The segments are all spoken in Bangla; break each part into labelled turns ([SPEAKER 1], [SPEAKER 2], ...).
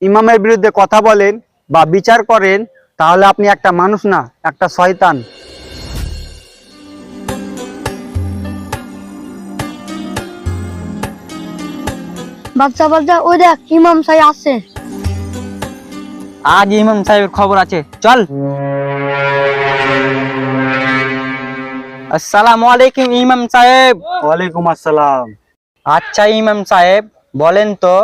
[SPEAKER 1] ইমামের বিরুদ্ধে কথা বলেন বা বিচার করেন, তাহলে আপনি একটা মানুষ না, একটা শয়তান।
[SPEAKER 2] বাচ্চা বাচ্চা ওই দেখ ইমাম সাহেব আসছে।
[SPEAKER 3] আজ ইমাম সাহেবের খবর আছে, চল। আসসালামু আলাইকুম ইমাম সাহেব।
[SPEAKER 1] ওয়ালাইকুম আসসালাম।
[SPEAKER 3] আচ্ছা ইমাম সাহেব, বলেন তো,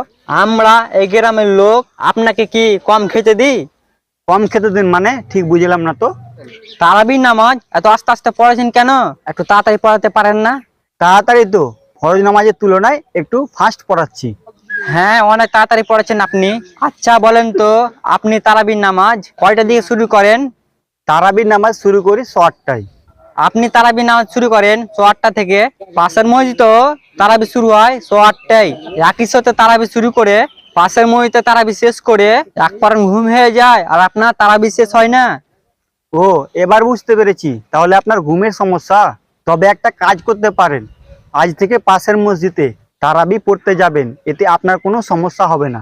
[SPEAKER 3] আমরা এই গ্রামের লোক আপনাকে কি কম খেতে দিই?
[SPEAKER 1] কম খেতে দিন মানে ঠিক বুঝলাম না তো।
[SPEAKER 3] তারাবির নামাজ এত আস্তে আস্তে পড়েছেন কেন? একটু তাড়াতাড়ি পড়াতে পারেন না?
[SPEAKER 1] তাড়াতাড়ি তো ফরজ নামাজের তুলনায় একটু ফাস্ট পড়াচ্ছি।
[SPEAKER 3] হ্যাঁ, অনেক তাড়াতাড়ি পড়েছেন আপনি। আচ্ছা বলেন তো, আপনি তারাবির নামাজ কয়টা দিয়ে শুরু করেন?
[SPEAKER 1] তারাবির নামাজ শুরু করি 8টায়।
[SPEAKER 3] আপনি তারাবির নামাজ শুরু করেন 8টা থেকে, পাশের মসজিদে তারাবি শুরু হয় 8টায়। একই সাথে তারাবি শুরু করে পাশের মসজিদে তারাবি শেষ করে এক পরান ঘুম হয়ে যায়, আর আপনার তারাবি শেষ হয় না।
[SPEAKER 1] ও, এবার বুঝতে পেরেছি, তাহলে আপনার ঘুমের সমস্যা। তবে একটা কাজ করতে পারেন, আজ থেকে পাশের মসজিদে তারাবি পড়তে যাবেন, এতে আপনার কোনো সমস্যা হবে না।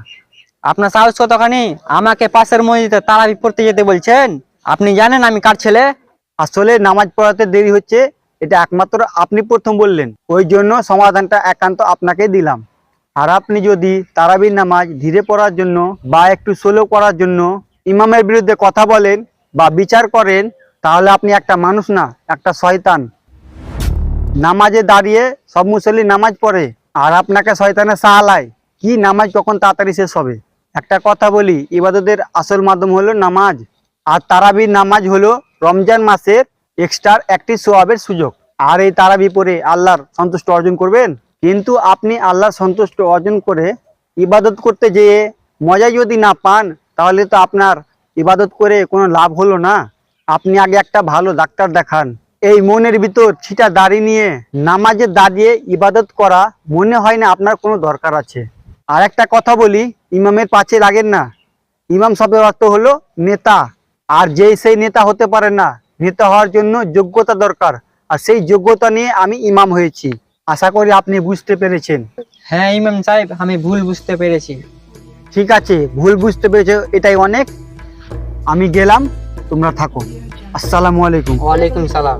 [SPEAKER 3] আপনার সাহস কতখানি আমাকে পাশের মসজিদে তারাবি পড়তে যেতে বলছেন? আপনি জানেন আমি কার ছেলে?
[SPEAKER 1] আসলে নামাজ পড়াতে দেরি হচ্ছে, এটা একমাত্র আপনি প্রথম বললেন, ওই জন্য সমাধানটা একান্ত আপনাকে দিলাম। আর আপনি যদি তারাবির নামাজ ধীরে পড়ার জন্য বা একটু স্লো করার জন্য ইমামের বিরুদ্ধে কথা বলেন বা বিচার করেন, তাহলে আপনি একটা মানুষ না, একটা শয়তান। নামাজে দাঁড়িয়ে সব মুসল্লি নামাজ পড়ে, আর আপনাকে শয়তানে সাহালায় কি নামাজ কখন তাড়াতাড়ি শেষ হবে। একটা কথা বলি, ইবাদতের আসল মাধ্যম হলো নামাজ, আর তারাবির নামাজ হলো রমজান মাসের এক্সট্রা একটি সোয়াবের সুযোগ। আর এই তারাবি পড়ে আল্লাহর সন্তুষ্ট অর্জন করবেন। কিন্তু আপনি আল্লাহর সন্তুষ্ট অর্জন করে ইবাদত করতে যেয়ে মজা যদি না পান, তাহলে তো আপনার ইবাদত করে কোনো লাভ হলো না। আপনি আগে একটা ভালো ডাক্তার দেখান। এই মনের ভিতর ছিটা দাড়ি নিয়ে নামাজে দাঁড়িয়ে ইবাদত করা মনে হয় না আপনার কোনো দরকার আছে। আর একটা কথা বলি, ইমামের পাশে লাগেন না। ইমাম শব্দের অর্থ হলো নেতা, আর যেই সেই নেতা হতে পারে না। নেতা হওয়ার জন্য যোগ্যতা দরকার, আর সেই যোগ্যতা নিয়ে আমি ইমাম হয়েছি। আশা করি আপনি বুঝতে পেরেছেন।
[SPEAKER 3] হ্যাঁ ইমাম সাহেব, আমি ভুল বুঝতে পেরেছি।
[SPEAKER 1] ঠিক আছে, ভুল বুঝতে পেরেছো এটাই অনেক। আমি গেলাম, তোমরা থাকো। আসসালামু আলাইকুম।
[SPEAKER 3] ওয়ালাইকুম সালাম।